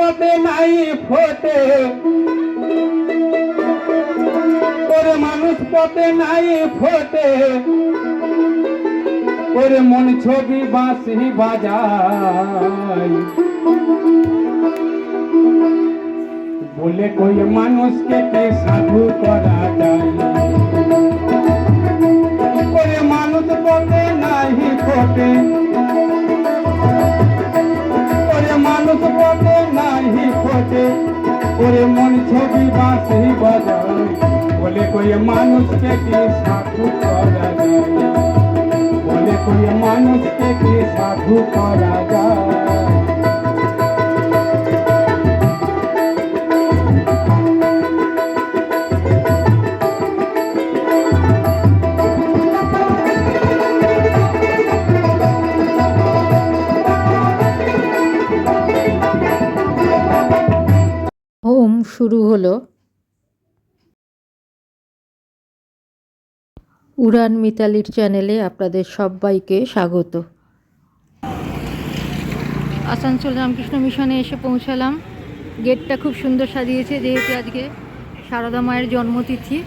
পদে নাই ফোটে, ওরে মানুষ পদে নাই ফোটে, ওরে মন ছবি বাঁশি বাজায়, বলে কই মানুষকে কি সাধু করা যায়, ওরে মানুষ পদে নাই ফোটে, ওরে মানুষ পদে নাই ফোটে, ওরে মন ছবি বাঁশি বাজায়, বলে কই মানুষকে কি সাধু করা যায়, বলে কই মানুষকে কি সাধু করা যায়। হোম শুরু হলো। উড়ান মিতালির চ্যানেলে আপনাদের সবাইকে স্বাগত। আসানসোল রামকৃষ্ণ মিশনে এসে পৌঁছালাম। গেটটা খুব সুন্দর সাজিয়েছে, যেহেতু আজকে সারদা মায়ের জন্মতিথি,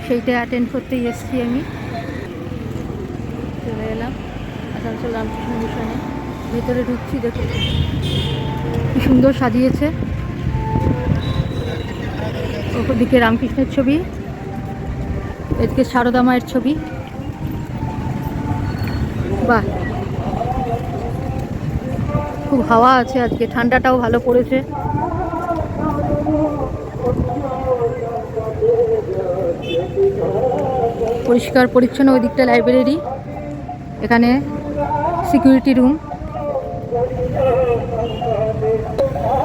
সেইটা অ্যাটেন্ড করতেই এসেছি। আমি চলে এলাম আসানসোল রামকৃষ্ণ মিশনে, ভেতরে ঢুকছি। দেখুন কি সুন্দর সাজিয়েছে। ওদিকে রামকৃষ্ণের ছবি, এদিকে সারদা মায়ের ছবি। বাহ, খুব হাওয়া আছে আজকে, ঠান্ডাটাও ভালো পড়েছে। পরিষ্কার পরিচ্ছন্ন। ওই দিকটা লাইব্রেরি, এখানে সিকিউরিটি রুম।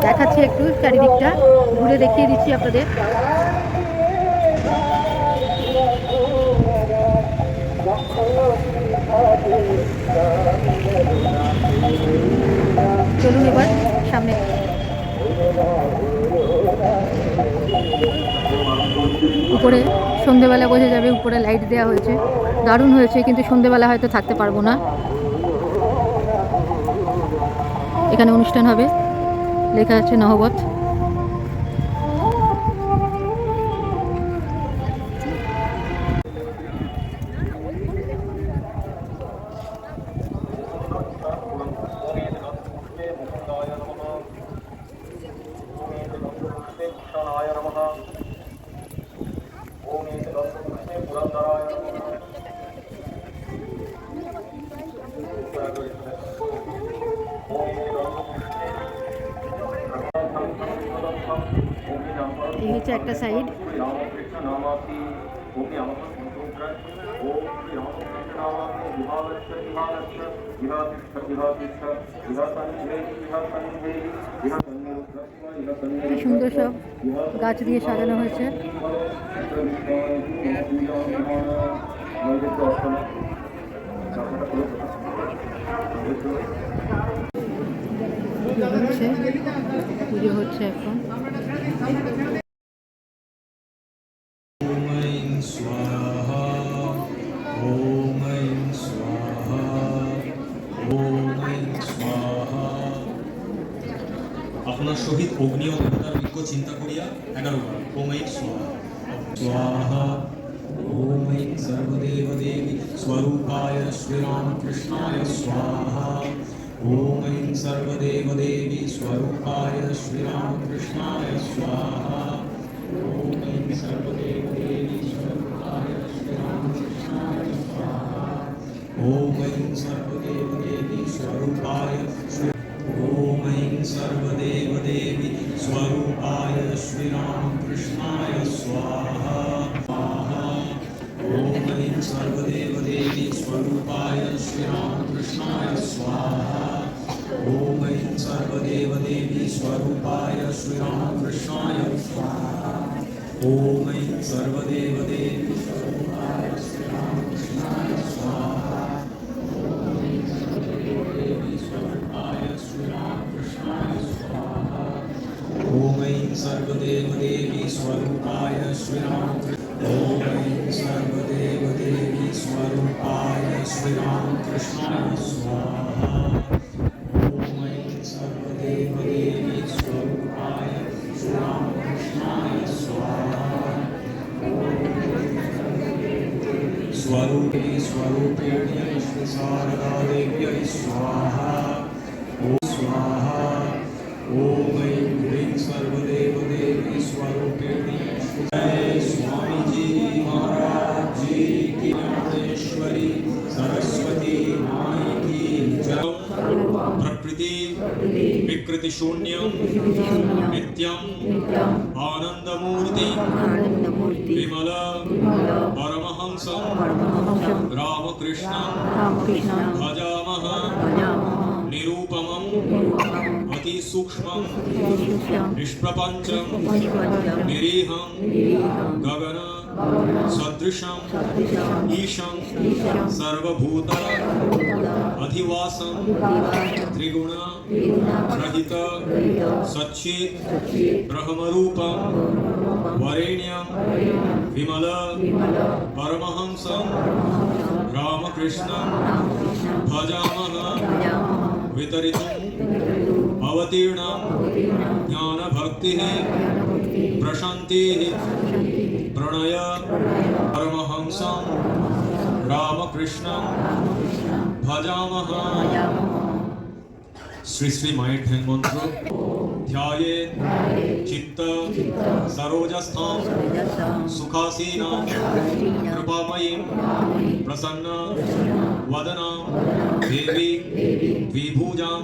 দেখাচ্ছি একটু চারিদিকটা ঘুরে দেখিয়ে দিচ্ছি আপনাদের। চলুন এবার সামনে। উপরে সন্ধেবেলা বোঝা যাবে, উপরে লাইট দেওয়া হয়েছে, দারুণ হয়েছে, কিন্তু সন্ধেবেলা হয়তো থাকতে পারবো না। এখানে অনুষ্ঠান হবে, লেখা আছে নহবত। এই হচ্ছে একটা সাইড। কি সুন্দর সব গাছ দিয়ে সাজানো হয়েছে। পুজো হচ্ছে এখন। আপনার সহিত অগ্নি ও দেবতার বিজ্ঞ চিন্তা করিয়া 11 বার ওম ঐং স্বাহা স্বাহা ওম ঐং সর্বদেব দেবী স্বরূপায় শ্রীরামকৃষ্ণায় স্বাহা ওম ঐং সর্বদেব দেবী স্বরূপায় শ্রীরামকৃষ্ণায় স্বাহা ওম ঐং সর্বদেব দেবী স্বরূপায় শ্রীরামকৃষ্ণায় স্বাহা ওম ঐং সর্বদেব দেবী স্বরূপায় ओम ऐं सर्वदेव देवी स्वरूपाय श्रीरामकृष्णाय स्वाहा ओम ऐं सर्वदेव देवी स्वरूपाय श्रीरामकृष्णाय स्वाहा ओम ऐं सर्वदेव देवी स्वरूपाय श्रीरामकृष्णाय स्वाहा ओम ऐं सर्वदेव देवी स्वरूपाय श्रीरामकृष्णाय स्वाहा ओम ऐं सर्वदेव देवी स्वरूपाय श्रीरामकृष्ण ओम ऐं सर्वदेव देवी स्वरूपाय श्रीरामकृष्णाय स्वाहा ओम ऐं सर्वदेव देवी स्वरूपे स्वरूपेण्यै श्री शारदा देव्यै स्वाहा ॐ स्वाहा ॐ ऐं ह्रीं सर्वदेवदेवी स्वरूपिणी जय स्वामी जी महाराज जी की ज्ञानेश्वरी सरस्वती माई की जय प्रकृति विकृति शून्यं नित्यं आनंदमूर्ति विमल परमहंस रामकृष्ण भजामः निरूपमं अति सूक्ष्मं निष्प्रपंचं निरीहं गगन सदृशं ईशं सर्वभूत अधिवासं त्रिगुण रहित सच्चित् ब्रह्मरूपं वरेण्यं विमल परमहंसं रामकृष्णं भजामः वितरितुं अवतीर्णं ज्ञानभक्तिः प्रशान्तिः प्रणय परमहंसं रामकृष्णं भजामः। श्री श्री मायेर ध्यान मंत्र ध्याये चित्त सरोजस्थां सुखासीनां कृपामयीं प्रसन्न वदनां देवी द्विभुजां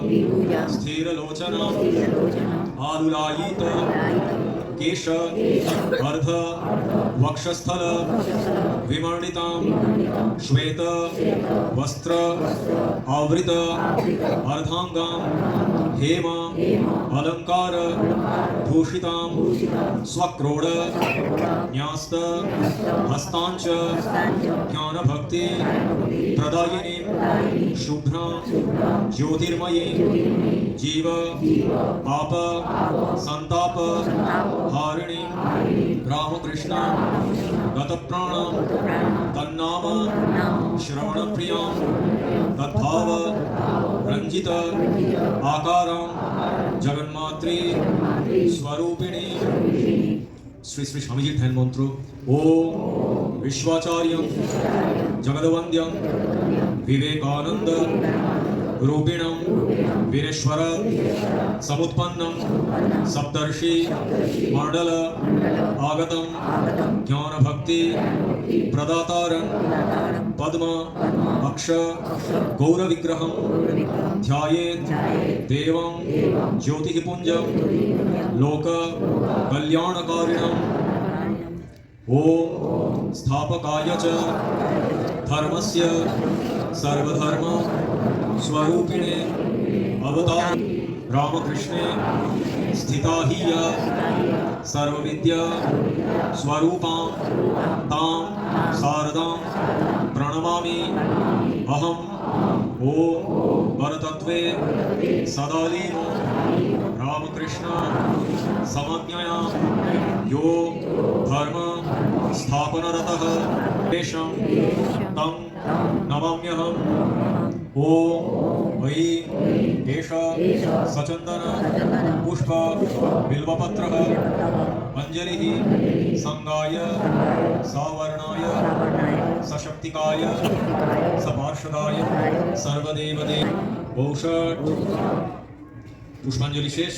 स्थिरलोचनां आलुलायित केश अर्ध वक्षस्थल विमर्दितां श्वेत वस्त्र आवृत अर्धांगां हेम अलंकार भूषितां स्वक्रोड न्यास्त हस्तांच ज्ञानभक्ति प्रदायिनीं शुभ्रां ज्योतिर्मयीं जीव पाप संताप हारिणी रामकृष्ण गतप्राणं तन्नाम श्रवणप्रियां तद्भाव रंजित आकारं जगन्मात्री स्वरूपिणी। श्री श्री स्वामी जी ध्यान मंत्र ओम विश्वाचार्यं जगदवंद्यं विवेकानंद रूपिणं वीरेश्वर समुत्पन्नं सप्तर्षि मंडल आगतं ज्ञानभक्ति प्रदातारं पद्म अक्ष गौरविग्रहं ध्यायेत् देवं ज्योतिपुंजं लोक कल्याणकारिणम् ओम स्थापकाय च धर्मस्य सर्वधर्म स्वरूपिणे अवतार रामकृष्णे स्थिता हि या सर्वविद्या स्वरूपां तां शारदां प्रणमामि अहम् ओम परतत्वे सदालीनो रामकृष्ण समज्ञया यो धर्म स्थापनरतः तेषां तं नमाम्यहम् ओम ऐं एष सचन्दन पुष्प बिल्वपत्रः अंजलिः संगाय सवर्णाय सशक्तिकाय सपार्षदाय सर्वदेवदे औषध पुष्पांजलि शेष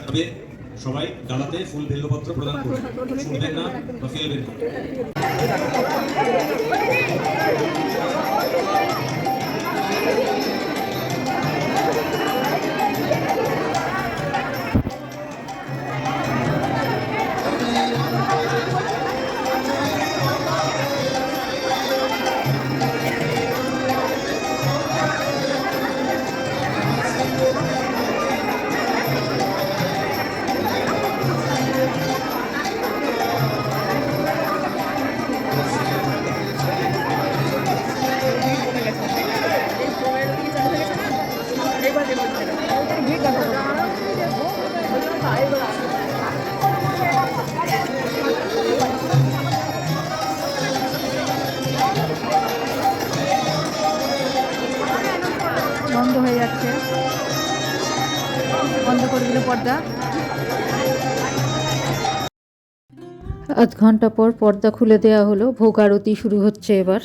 तबे সবাই ডালাতে ফুল বেলপত্র প্রদান করুন শুনবেন না বা ফেলবেন না। বন্ধ হয়ে যাচ্ছে, বন্ধ করে দিল পর্দা। আধ ঘন্টা পর পর্দা খুলে দেওয়া হলো, ভোগ আরতি শুরু হচ্ছে এবার।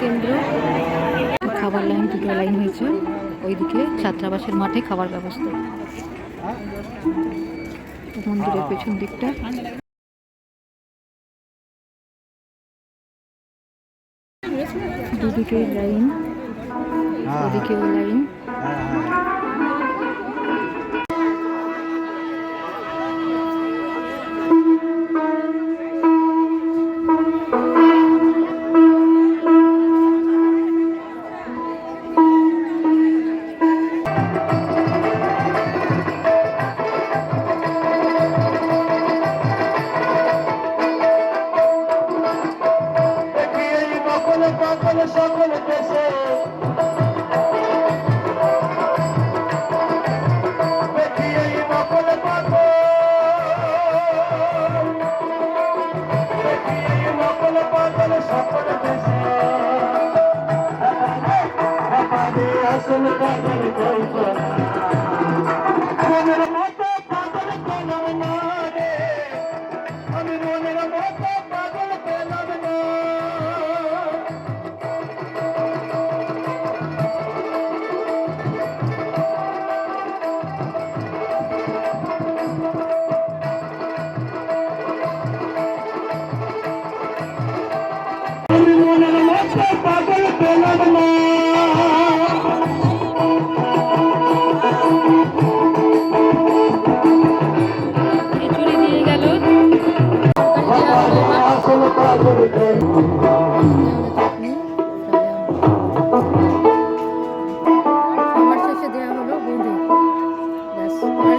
কেন্দ্র, খাবার লাইন, দুটো লাইন হয়েছে। ওইদিকে ছাত্রাবাসের মাঠে খাবার ব্যবস্থা, মন্দিরের পেছন দিকটা। দুদিকেই লাইন, ওদিকেও লাইন। সকল দেশে দেখি এই নকল পাগল, দেখি এই নকল পাগল সকল দেশে আসল পাগল কইব না, মনের মতো পাগল পেলাম না রে, আমি মনের মতো পাগল পেলাম না।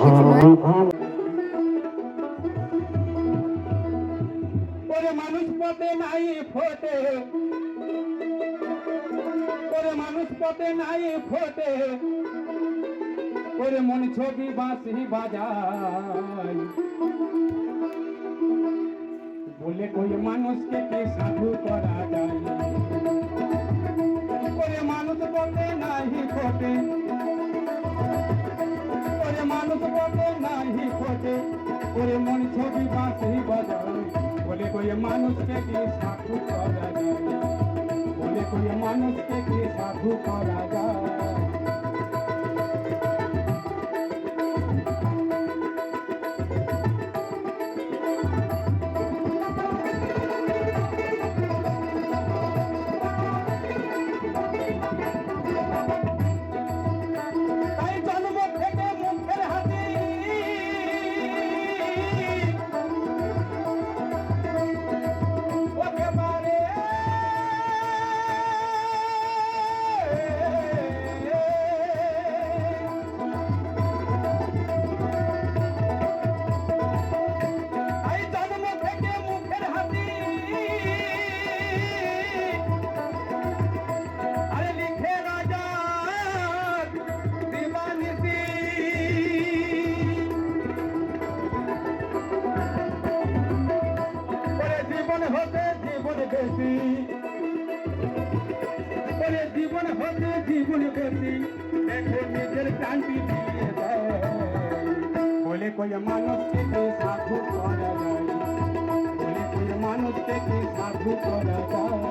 কিছু নয়। ওরে মানুষ পথে নাই ফোটে, ওরে মানুষ পথে নাই ফোটে, ওরে মন ছবি বাঁশি বাজায়, বলে কই মানুষকে কি সাধু করা যায়। ওরে মানুষ পথে নাই ফোটে, ওরে মানুষ পথে নাই ফোটে, ওরে মন ছবি বাঁশি বাজায়, বলে কই মানুষকে কি সাধু করা যায়, বলে কই মানুষকে কি সাধু করা যায়। তাই জন্ম থেকে মুখের হাসি, ওকে বারে তাই জন্ম থেকে মুখের হাসি, আরে লিখে রাজা দিবানিসি, ওরে জীবন হতে জীবন বেশি, ওরে জীবন হতে জীবন বেশি, দেখো নিজের কান্তি দিয়ে দেয়, বলে কই মানুষকে কি সাধু করা যায়, বলে কই মানুষকে কি সাধু করা যায়।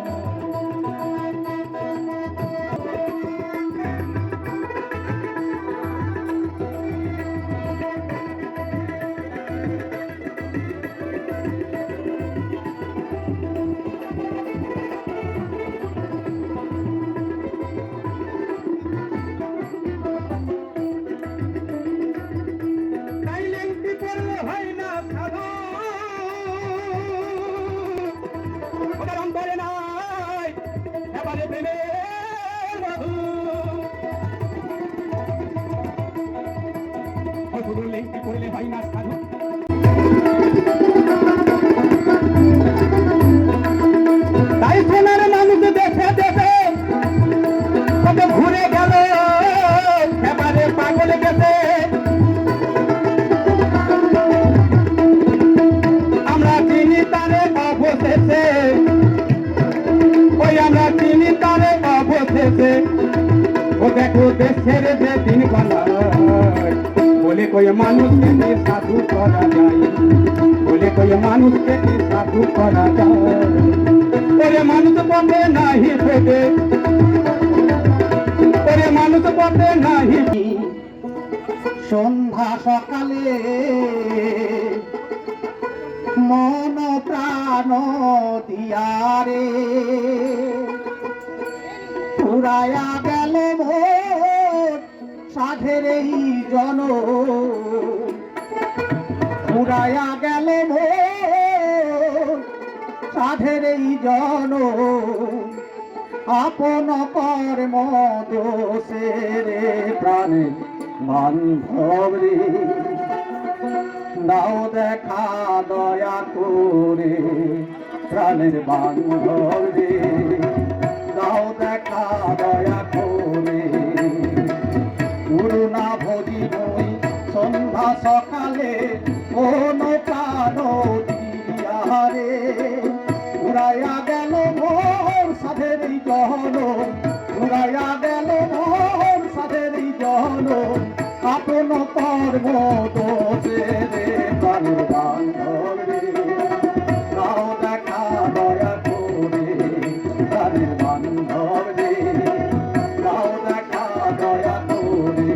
তাই লেংটি পড়লে হয় না সাধু, ওদের অন্তরে নাই এবারে প্রেমের মধু, ও শুধু লেংটি পড়লে হয় না সাধু। তাই সোনার মানুষ দেখে দেখে কত ঘুরে গেল, এবারে পাগল গেছে, আমরা চিনি তারে অবশেষে, ওই আমরা চিনি তারে অবশেষে, ও দেখো দেশের যে দিন বানায়, বলে কই মানুষকে কি সাধু করা যায়, বলে কই মানুষকে কি সাধু করা যায়। ওরে মানুষ পথে নাহি ফেটে, ওরে মানুষ পথে নাহি। সন্ধ্যা সকালে মন প্রাণ দিয়ারে পুরায়া গেল মোর সাধের এই জন, পুরায়া গেল মোর সাধের এই জন, আপন কর্ম দোষে রে প্রাণে বান্ধব রে, দাও দেখা দয়া করে প্রাণের বান্ধব রে, দাও দেখা দয়া করে। করুণা ভরি নই সন্ধ্যা সকালে কোন প্রাণ দিয়ারে, উড়াইয়া গেল মোর সাধের জহন, উড়াইয়া গেল মোর সাধের জহন, আপন কর্ম দোষে রে প্রাণের বান্ধব রে, দাও দেখা দয়া করে প্রাণের বান্ধব রে, দাও দেখা দয়া করে।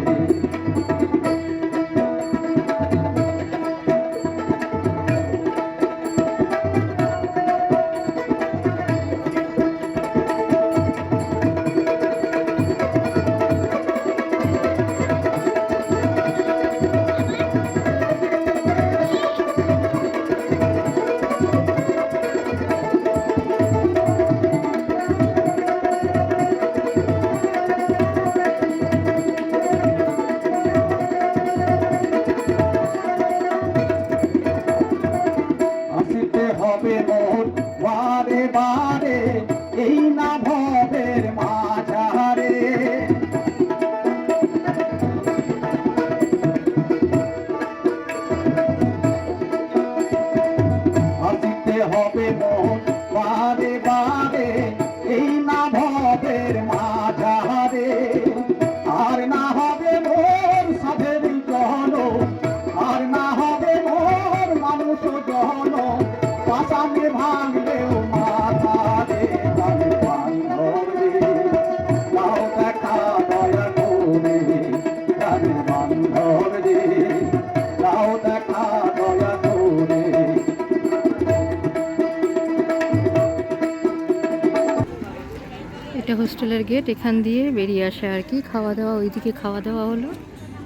হোস্টেলের গেট, এখান দিয়ে বেরিয়ে আসা আর কি। খাওয়া দাওয়া ওইদিকে খাওয়া দাওয়া হলো,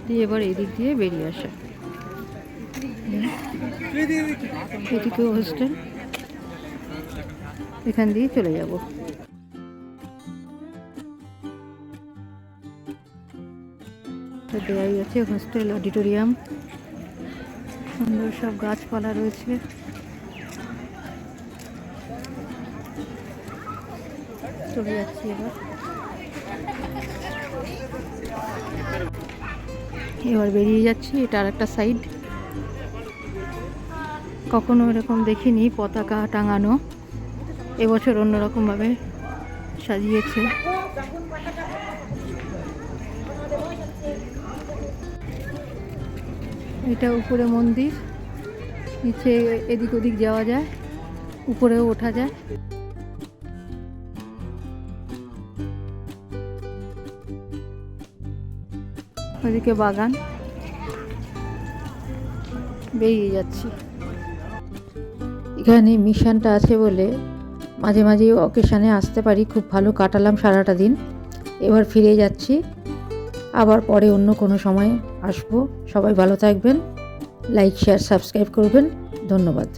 দিয়ে এবার এদিক দিয়ে বেরিয়ে আসা। এদিকেও হোস্টেল, এখান দিয়ে চলে যাব। দেয়াই আছে হোস্টেল অডিটোরিয়াম, সুন্দর সব গাছপালা রয়েছে। চলে যাচ্ছি এবার বেরিয়ে যাচ্ছি। এটা আর একটা সাইড, কখনো এরকম দেখিনি পতাকা টাঙানো, এবছর অন্যরকমভাবে সাজিয়েছে। এটা উপরে মন্দির, নিচে এদিক ওদিক যাওয়া যায়, উপরেও ওঠা যায়। ওদিকে বাগান, বেরিয়ে যাচ্ছি। এখানে মিশনটা আছে বলে মাঝে মাঝে অকেশানে আসতে পারি, খুব ভালো কাটালাম সারাটা দিন। এবার ফিরে যাচ্ছি, আবার পরে অন্য কোনো সময় আসবো। সবাই ভালো থাকবেন, লাইক শেয়ার সাবস্ক্রাইব করবেন, ধন্যবাদ।